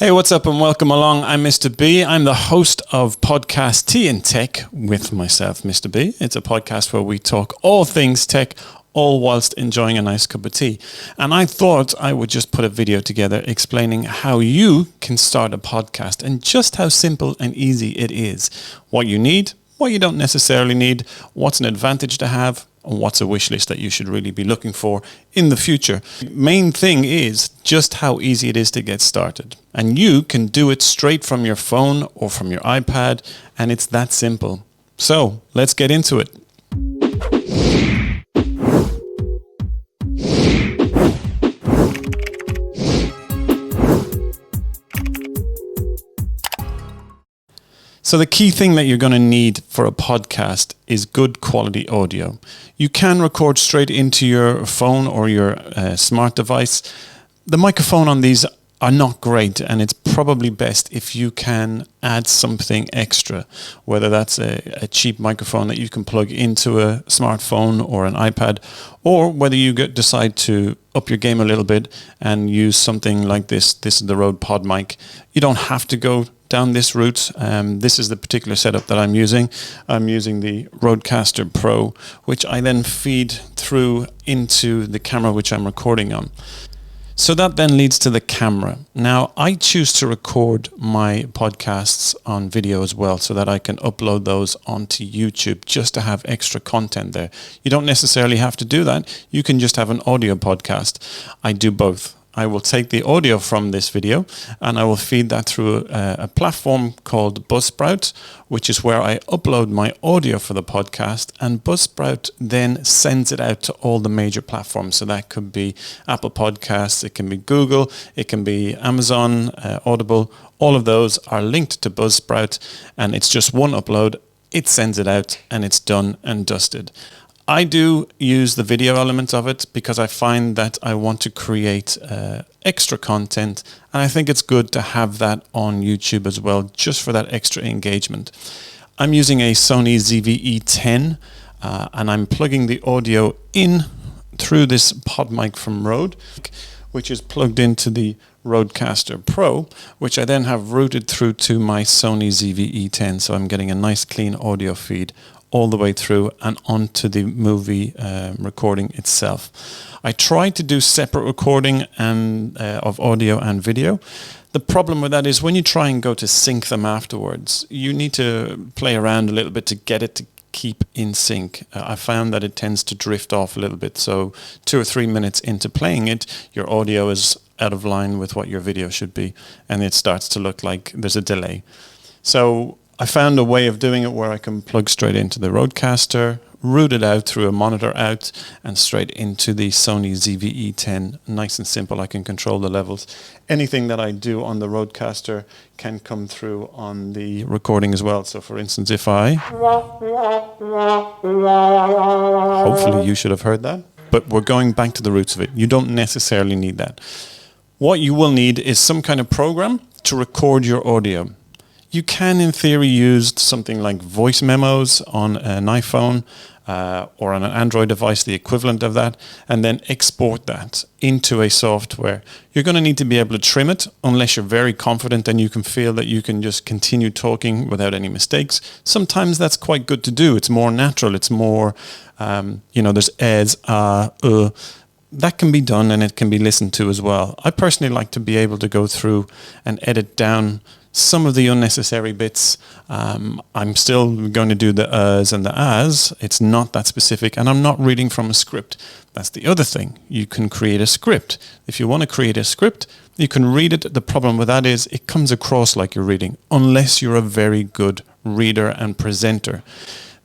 Hey, what's up and welcome along. I'm Mr. B. I'm the host of Podcast Tea and Tech with myself, Mr. B. It's a podcast where we talk all things tech, all whilst enjoying a nice cup of tea. And I thought I would just put a video together explaining how you can start a podcast and just how simple and easy it is. What you need, what you don't necessarily need, what's an advantage to have, and what's a wish list that you should really be looking for in the future. Main thing is just how easy it is to get started. And you can do it straight from your phone or from your iPad, and it's that simple. So let's get into it. So the key thing that you're going to need for a podcast is good quality audio. You can record straight into your phone or your smart device. The microphone on these are not great, and it's probably best if you can add something extra, whether that's a cheap microphone that you can plug into a smartphone or an iPad, or whether you decide to up your game a little bit and use something like this. This is the Rode PodMic. You don't have to go down this route. This is the particular setup that I'm using. I'm using the Rodecaster Pro, which I then feed through into the camera which I'm recording on. So that then leads to the camera. Now, I choose to record my podcasts on video as well so that I can upload those onto YouTube just to have extra content there. You don't necessarily have to do that. You can just have an audio podcast. I do both. I will take the audio from this video and I will feed that through a platform called Buzzsprout, which is where I upload my audio for the podcast, and Buzzsprout then sends it out to all the major platforms. So that could be Apple Podcasts, it can be Google, it can be Amazon, Audible. All of those are linked to Buzzsprout, and it's just one upload. It sends it out and it's done and dusted. I do use the video elements of it because I find that I want to create extra content, and I think it's good to have that on YouTube as well, just for that extra engagement. I'm using a Sony ZV-E10 and I'm plugging the audio in through this PodMic from Rode, which is plugged into the Rodecaster Pro, which I then have routed through to my Sony ZV-E10, so I'm getting a nice clean audio feed all the way through and onto the movie recording itself. I try to do separate recording and of audio and video. The problem with that is when you try and go to sync them afterwards, you need to play around a little bit to get it to keep in sync. I found that it tends to drift off a little bit. So 2 or 3 minutes into playing it, your audio is out of line with what your video should be, and it starts to look like there's a delay. So I found a way of doing it where I can plug straight into the Rodecaster, route it out through a monitor out, and straight into the Sony ZV-E10. Nice and simple. I can control the levels. Anything that I do on the Rodecaster can come through on the recording as well. So for instance, if I... Hopefully you should have heard that. But we're going back to the roots of it. You don't necessarily need that. What you will need is some kind of program to record your audio. You can, in theory, use something like voice memos on an iPhone or on an Android device, the equivalent of that, and then export that into a software. You're going to need to be able to trim it unless you're very confident and you can feel that you can just continue talking without any mistakes. Sometimes that's quite good to do. It's more natural. It's more, there's as, that can be done and it can be listened to as well. I personally like to be able to go through and edit down some of the unnecessary bits. I'm still going to do the uhs and the ahs. It's not that specific, and I'm not reading from a script. That's the other thing. You can create a script. If you want to create a script, you can read it. The problem with that is it comes across like you're reading, unless you're a very good reader and presenter.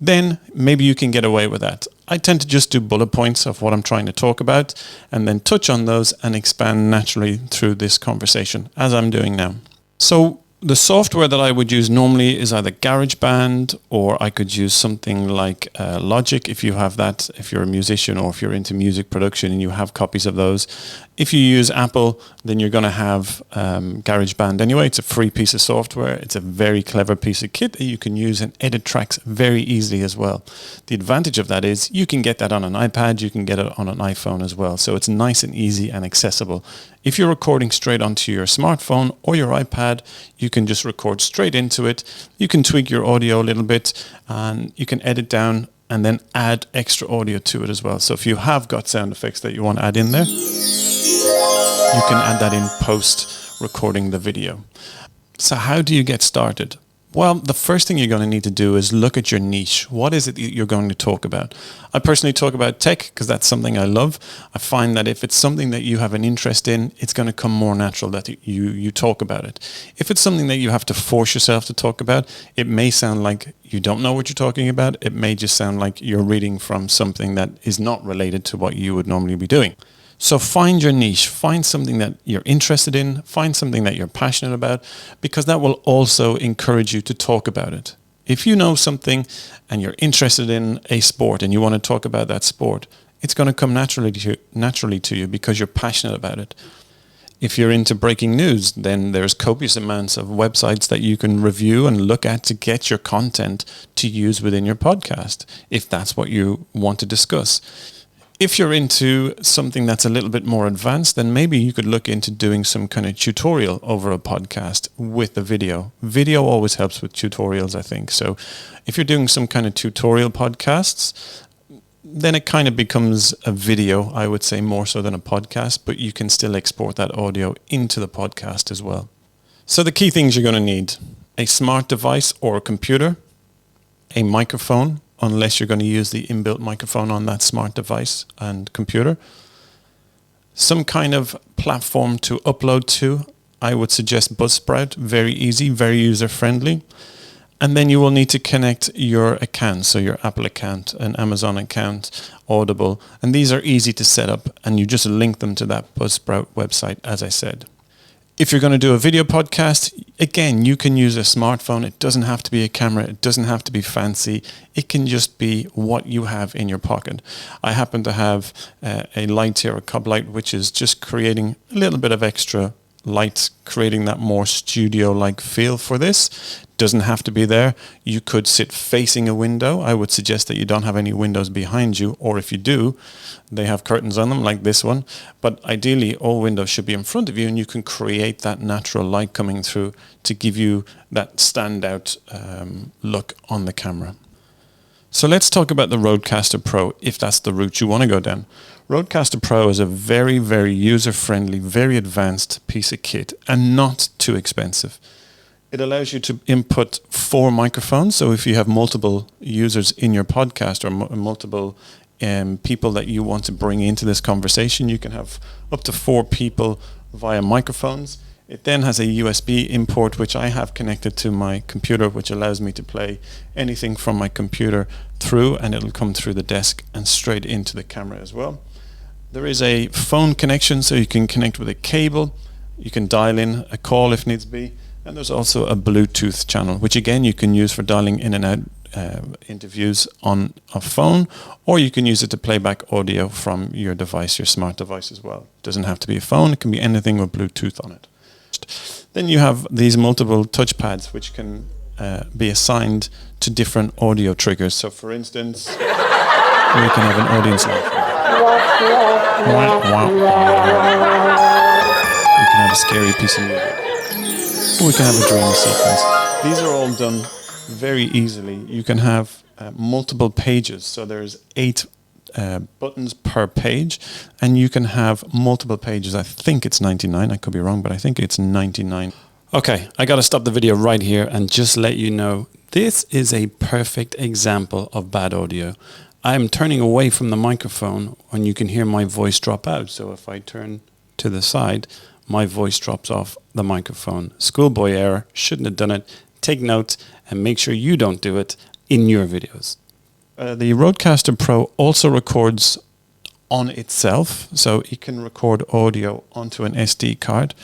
Then maybe you can get away with that. I tend to just do bullet points of what I'm trying to talk about and then touch on those and expand naturally through this conversation, as I'm doing now. So the software that I would use normally is either GarageBand, or I could use something like Logic if you have that, if you're a musician or if you're into music production and you have copies of those. If you use Apple, then you're going to have GarageBand anyway. It's a free piece of software. It's a very clever piece of kit that you can use and edit tracks very easily as well. The advantage of that is you can get that on an iPad, you can get it on an iPhone as well. So it's nice and easy and accessible. If you're recording straight onto your smartphone or your iPad, you can just record straight into it. You can tweak your audio a little bit and you can edit down and then add extra audio to it as well. So if you have got sound effects that you want to add in there, you can add that in post recording the video. So how do you get started? Well, the first thing you're going to need to do is look at your niche. What is it that you're going to talk about? I personally talk about tech because that's something I love. I find that if it's something that you have an interest in, it's going to come more natural that you talk about it. If it's something that you have to force yourself to talk about, it may sound like you don't know what you're talking about. It may just sound like you're reading from something that is not related to what you would normally be doing. So find your niche, find something that you're interested in, find something that you're passionate about, because that will also encourage you to talk about it. If you know something and you're interested in a sport and you want to talk about that sport, it's going to come naturally to you because you're passionate about it. If you're into breaking news, then there's copious amounts of websites that you can review and look at to get your content to use within your podcast, if that's what you want to discuss. If you're into something that's a little bit more advanced, then maybe you could look into doing some kind of tutorial over a podcast with the video. Video always helps with tutorials, I think. So if you're doing some kind of tutorial podcasts, then it kind of becomes a video, I would say, more so than a podcast, but you can still export that audio into the podcast as well. So the key things you're going to need: a smart device or a computer, a microphone, unless you're going to use the inbuilt microphone on that smart device and computer. Some kind of platform to upload to. I would suggest Buzzsprout. Very easy, very user-friendly. And then you will need to connect your account, so your Apple account, an Amazon account, Audible. And these are easy to set up, and you just link them to that Buzzsprout website, as I said. If you're going to do a video podcast, again, you can use a smartphone. It doesn't have to be a camera. It doesn't have to be fancy. It can just be what you have in your pocket. I happen to have a light here, a Cobb light, which is just creating a little bit of extra light, creating that more studio-like feel for this. Doesn't have to be there. You could sit facing a window. I would suggest that you don't have any windows behind you, or if you do, they have curtains on them like this one. But ideally, all windows should be in front of you, and you can create that natural light coming through to give you that standout look on the camera. So let's talk about the Rodecaster Pro, if that's the route you want to go down. Rodecaster Pro is a very, very user-friendly, very advanced piece of kit, and not too expensive. It allows you to input 4 microphones. So if you have multiple users in your podcast or multiple people that you want to bring into this conversation, you can have up to 4 people via microphones. It then has a USB import, which I have connected to my computer, which allows me to play anything from my computer through, and it'll come through the desk and straight into the camera as well. There is a phone connection, so you can connect with a cable. You can dial in a call if needs be. And there's also a Bluetooth channel, which again you can use for dialing in and out interviews on a phone, or you can use it to play back audio from your device, your smart device as well. It doesn't have to be a phone, it can be anything with Bluetooth on it. Then you have these multiple touchpads which can be assigned to different audio triggers. So for instance, we can have an audience laugh. We can have a scary piece of music. We can have a dream sequence. These are all done very easily. You can have multiple pages. So there's 8 buttons per page, and you can have multiple pages. I think it's 99. I could be wrong, but I think it's 99. Okay, I got to stop the video right here and just let you know this is a perfect example of bad audio. I'm turning away from the microphone and you can hear my voice drop out. So if I turn to the side, my voice drops off the microphone. Schoolboy error, shouldn't have done it. Take note and make sure you don't do it in your videos. The Rodecaster Pro also records on itself, so it can record audio onto an SD card.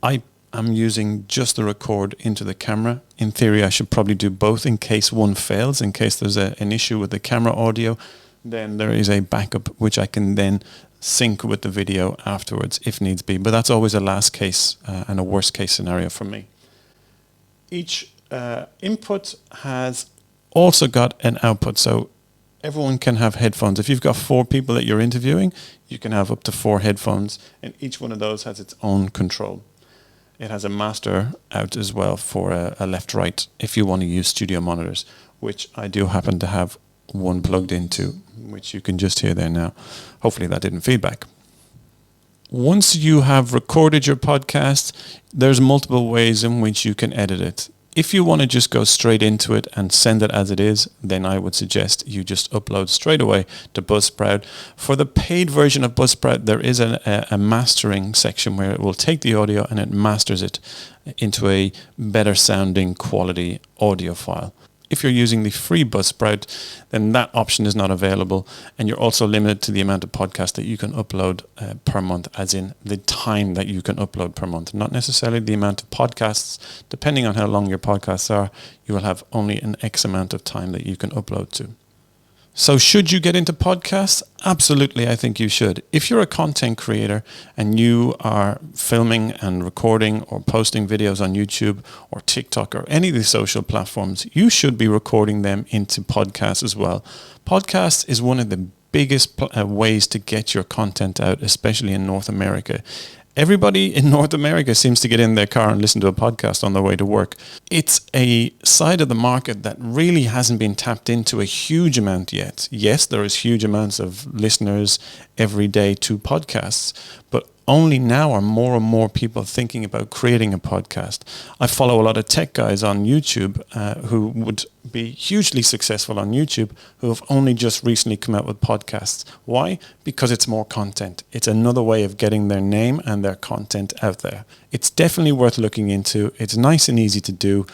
I am using just the record into the camera. In theory, I should probably do both in case one fails, in case there's an issue with the camera audio. Then there is a backup which I can then sync with the video afterwards if needs be. But that's always a last case and a worst case scenario for me. Each input has also got an output. So everyone can have headphones. If you've got 4 people that you're interviewing, you can have up to 4 headphones, and each one of those has its own control. It has a master out as well for a left-right if you want to use studio monitors, which I do happen to have one plugged into, which you can just hear there now. Hopefully that didn't feedback. Once you have recorded your podcast, there's multiple ways in which you can edit it. If you want to just go straight into it and send it as it is, then I would suggest you just upload straight away to Buzzsprout. For the paid version of Buzzsprout, there is a mastering section where it will take the audio and it masters it into a better sounding quality audio file. If you're using the free Buzzsprout, then that option is not available, and you're also limited to the amount of podcasts that you can upload per month, as in the time that you can upload per month, not necessarily the amount of podcasts. Depending on how long your podcasts are, you will have only an X amount of time that you can upload to. So should you get into podcasts? Absolutely, I think you should. If you're a content creator and you are filming and recording or posting videos on YouTube or TikTok or any of these social platforms, you should be recording them into podcasts as well. Podcasts is one of the biggest ways to get your content out, especially in North America. Everybody in North America seems to get in their car and listen to a podcast on their way to work. It's a side of the market that really hasn't been tapped into a huge amount yet. Yes, there is huge amounts of listeners every day to podcasts, but only now are more and more people thinking about creating a podcast. I follow a lot of tech guys on YouTube who would be hugely successful on YouTube who have only just recently come out with podcasts. Why? Because it's more content. It's another way of getting their name and their content out there. It's definitely worth looking into. It's nice and easy to do.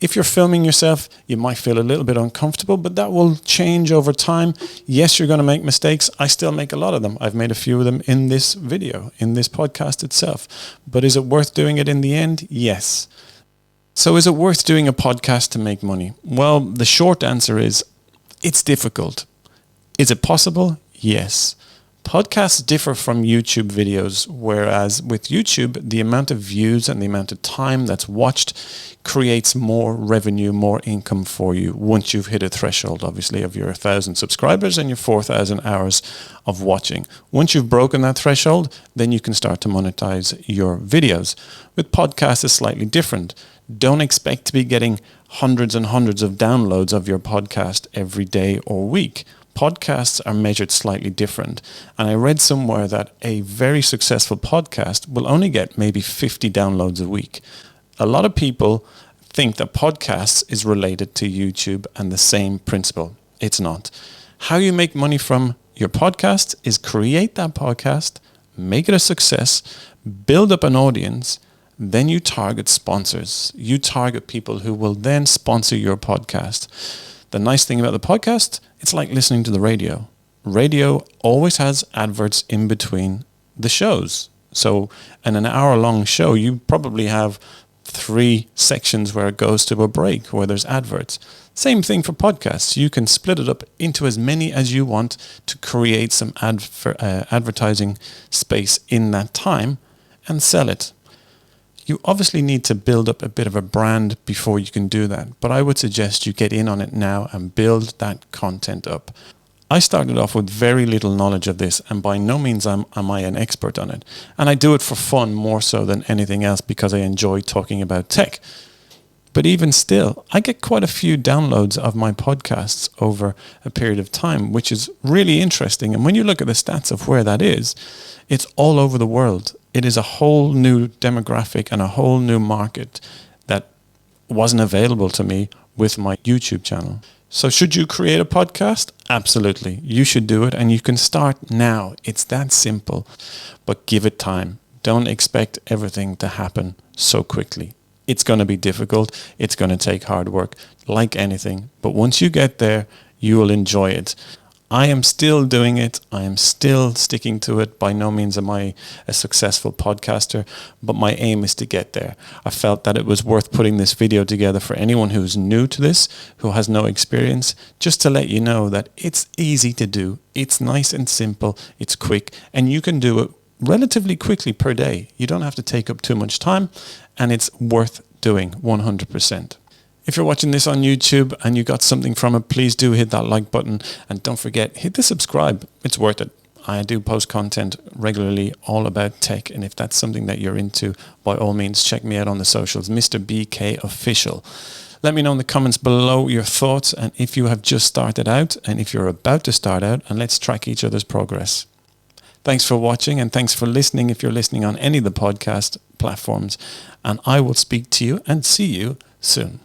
If you're filming yourself, you might feel a little bit uncomfortable, but that will change over time. Yes, you're going to make mistakes. I still make a lot of them. I've made a few of them in this video, in this podcast itself. But is it worth doing it in the end? Yes. So is it worth doing a podcast to make money? Well, the short answer is it's difficult. Is it possible? Yes. Podcasts differ from YouTube videos, whereas with YouTube, the amount of views and the amount of time that's watched creates more revenue, more income for you once you've hit a threshold, obviously, of your 1,000 subscribers and your 4,000 hours of watching. Once you've broken that threshold, then you can start to monetize your videos. With podcasts, it's slightly different. Don't expect to be getting hundreds and hundreds of downloads of your podcast every day or week. Podcasts are measured slightly different. And I read somewhere that a very successful podcast will only get maybe 50 downloads a week. A lot of people think that podcasts is related to YouTube and the same principle. It's not. How you make money from your podcast is create that podcast, make it a success, build up an audience, then you target sponsors. You target people who will then sponsor your podcast. The nice thing about the podcast, it's like listening to the radio. Radio always has adverts in between the shows. So in an hour-long show, you probably have 3 sections where it goes to a break, where there's adverts. Same thing for podcasts. You can split it up into as many as you want to create some advertising space in that time and sell it. You obviously need to build up a bit of a brand before you can do that, but I would suggest you get in on it now and build that content up. I started off with very little knowledge of this, and by no means am I an expert on it. And I do it for fun more so than anything else because I enjoy talking about tech. But even still, I get quite a few downloads of my podcasts over a period of time, which is really interesting. And when you look at the stats of where that is, it's all over the world. It is a whole new demographic and a whole new market that wasn't available to me with my YouTube channel. So should you create a podcast? Absolutely. You should do it, and you can start now. It's that simple, but give it time. Don't expect everything to happen so quickly. It's going to be difficult. It's going to take hard work, like anything. But once you get there, you will enjoy it. I am still doing it. I am still sticking to it. By no means am I a successful podcaster, but my aim is to get there. I felt that it was worth putting this video together for anyone who's new to this, who has no experience, just to let you know that it's easy to do. It's nice and simple. It's quick, and you can do it relatively quickly per day. You don't have to take up too much time, and it's worth doing 100%. If you're watching this on YouTube and you got something from it, please do hit that like button, and don't forget, hit the subscribe. It's worth it. I do post content regularly all about tech, and if that's something that you're into, by all means, check me out on the socials, Mr. BK Official. Let me know in the comments below your thoughts, and if you have just started out, and if you're about to start out, and let's track each other's progress. Thanks for watching, and thanks for listening if you're listening on any of the podcast platforms, and I will speak to you and see you soon.